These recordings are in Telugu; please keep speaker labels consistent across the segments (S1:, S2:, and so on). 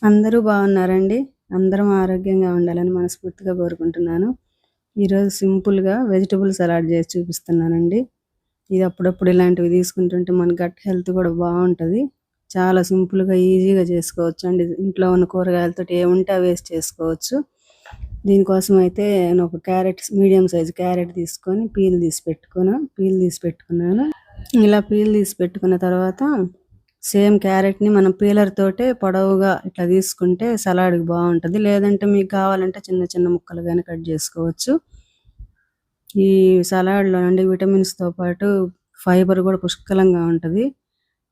S1: అందరూ బాగున్నారండి. అందరం ఆరోగ్యంగా ఉండాలని మనస్ఫూర్తిగా కోరుకుంటున్నాను. ఈరోజు సింపుల్‌గా వెజిటబుల్ సలాడ్ చేసి చూపిస్తున్నానండి. ఇది అప్పుడప్పుడు ఇలాంటివి తీసుకుంటుంటే మన గట్ హెల్త్ కూడా బావుంటది. చాలా సింపుల్‌గా, ఈజీగా చేసుకోవచ్చండి. ఇంట్లో ఉన్న కూరగాయలతోటి ఏముంటే అవి వేసి చేసుకోవచ్చు. దీనికోసం అయితే నేను ఒక మీడియం సైజ్ క్యారెట్ తీసుకొని పీల్ తీసి పెట్టుకున్నాను. ఇలా పీల్ తీసి పెట్టుకున్న తర్వాత సేమ్ క్యారెట్‌ని మనం పీలర్ తోటే పొడవుగా ఇట్లా తీసుకుంటే సలాడ్‌కి బావుంటది. లేదంటే మీకు కావాలంటే చిన్న చిన్న ముక్కలుగానే కట్ చేసుకోవచ్చు. ఈ సలాడ్‌లో అండి విటమిన్స్‌తో పాటు ఫైబర్ కూడా పుష్కలంగా ఉంటది.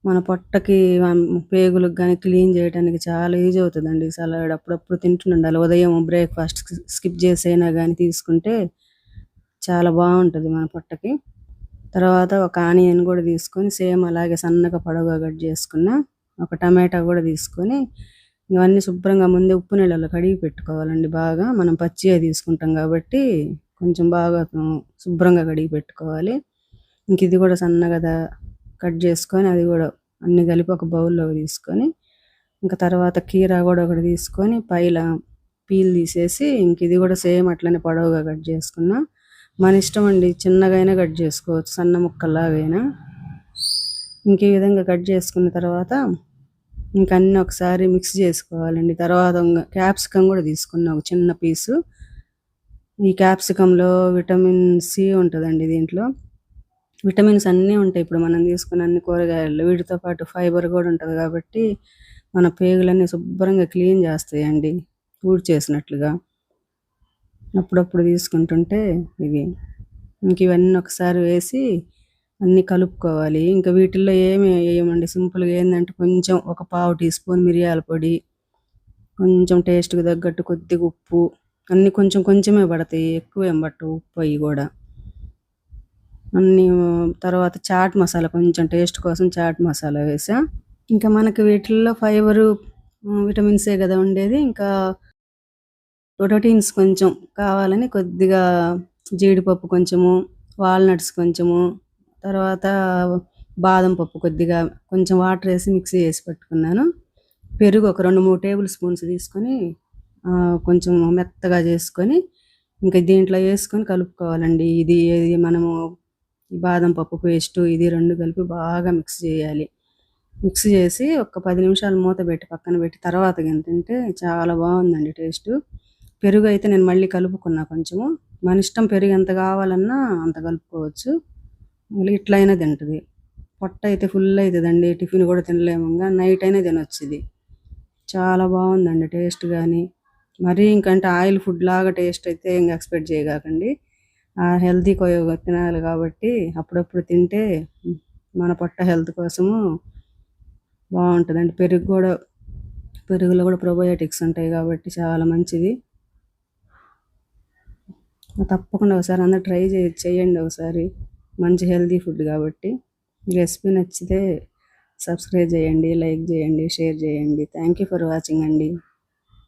S1: మన పొట్టకి పేగులకు గాని క్లీన్ చేయడానికి చాలా యూజ్ అవుతదండి ఈ సలాడ్. అప్పుడప్పుడు తింటుండాలి. ఉదయం బ్రేక్‌ఫాస్ట్ స్కిప్ చేసైనా గాని తీసుకుంటే చాలా బావుంటది మన పొట్టకి. తర్వాత ఒక ఆనియన్ కూడా తీసుకొని సేమ్ అలాగే సన్నగా పొడవుగా కట్ చేసుకున్న ఒక టమాటా కూడా తీసుకొని ఇవన్నీ శుభ్రంగా ముందే ఉప్పు నీళ్ళలో కడిగి పెట్టుకోవాలండి బాగా. మనం పచ్చియే తీసుకుంటాం కాబట్టి కొంచెం బాగా శుభ్రంగా కడిగి పెట్టుకోవాలి. ఇంక ఇది కూడా సన్నగా కట్ చేసుకొని అది కూడా అన్నీ కలిపి ఒక బౌల్లోకి తీసుకొని ఇంకా తర్వాత కీరా కూడా ఒకటి తీసుకొని పీల్ తీసేసి ఇంక ఇది కూడా సేమ్ అట్లనే పొడవుగా కట్ చేసుకున్నా. మన ఇష్టం అండి, చిన్నగా అయినా కట్ చేసుకోవచ్చు, సన్న ముక్కల్లాగైనా. ఇంక ఈ విధంగా కట్ చేసుకున్న తర్వాత ఇంక అన్నీ ఒకసారి మిక్స్ చేసుకోవాలండి. తర్వాత క్యాప్సికమ్ కూడా తీసుకున్నా ఒక చిన్న పీసు. ఈ క్యాప్సికంలో విటమిన్ సి ఉంటుందండి. దీంట్లో విటమిన్స్ అన్నీ ఉంటాయి ఇప్పుడు మనం తీసుకున్న అన్ని కూరగాయల్లో. వీటితో పాటు ఫైబర్ కూడా ఉంటుంది కాబట్టి మన పేగులన్నీ శుభ్రంగా క్లీన్ చేస్తాయండి, ఊడ్చేసినట్లుగా. అప్పుడప్పుడు తీసుకుంటుంటే ఇవి ఇంక ఇవన్నీ ఒకసారి వేసి అన్నీ కలుపుకోవాలి. ఇంకా వీటిల్లో ఏమి వేయమండి, సింపుల్‌గా ఏందంటే కొంచెం ఒక పావు టీ స్పూన్ మిరియాల పొడి, కొంచెం టేస్ట్‌కి తగ్గట్టు కొద్దిగా ఉప్పు, అన్నీ కొంచెం కొంచెమే పడతాయి, ఎక్కువేం పట్టవు ఉప్పు అయి కూడా. అన్నీ తర్వాత చాట్ మసాలా, కొంచెం టేస్ట్ కోసం చాట్ మసాలా వేసా. ఇంకా మనకి వీటిల్లో ఫైబరు, విటమిన్సే కదా ఉండేది. ఇంకా ప్రోటీన్స్ కొంచెం కావాలని కొద్దిగా జీడిపప్పు కొంచెము, వాల్నట్స్ కొంచెము, తర్వాత బాదం పప్పు కొద్దిగా, కొంచెం వాటర్ వేసి మిక్సీ చేసి పెట్టుకున్నాను. పెరుగు ఒక 2-3 టేబుల్ స్పూన్స్ తీసుకొని కొంచెం మెత్తగా చేసుకొని ఇంకా దీంట్లో వేసుకొని కలుపుకోవాలండి. ఇది మనము బాదం పప్పు పేస్టు ఇది 2 కలిపి బాగా మిక్స్ చేయాలి. మిక్స్ చేసి ఒక 10 నిమిషాలు మూత పెట్టి పక్కన పెట్టి తర్వాత తింటే చాలా బాగుందండి టేస్టు. పెరుగు అయితే నేను మళ్ళీ కలుపుకున్నా కొంచెము. మన ఇష్టం, పెరుగు ఎంత కావాలన్నా అంత కలుపుకోవచ్చు. మళ్ళీ ఇట్లా అయినా తింటది. పొట్ట అయితే ఫుల్ అవుతుందండి, టిఫిన్ కూడా తినలేము. నైట్ అయినా తినొచ్చు ఇది. చాలా బాగుందండి టేస్ట్ కానీ. మరీ ఇంకంటే ఆయిల్ ఫుడ్ లాగా టేస్ట్ అయితే ఇంకా ఎక్స్పెక్ట్ చేయకండి. హెల్తీ తినాలి కాబట్టి అప్పుడప్పుడు తింటే మన పొట్ట హెల్త్ కోసము బాగుంటుందండి. పెరుగులో కూడా ప్రోబయోటిక్స్ ఉంటాయి కాబట్టి చాలా మంచిది. తప్పకుండా ఒకసారి అందరూ ట్రై చేయండి ఒకసారి. మంచి హెల్తీ ఫుడ్ కాబట్టి. రెసిపీ నచ్చితే సబ్స్క్రైబ్ చేయండి, లైక్ చేయండి, షేర్ చేయండి. థ్యాంక్ యూ ఫర్ వాచింగ్ అండి.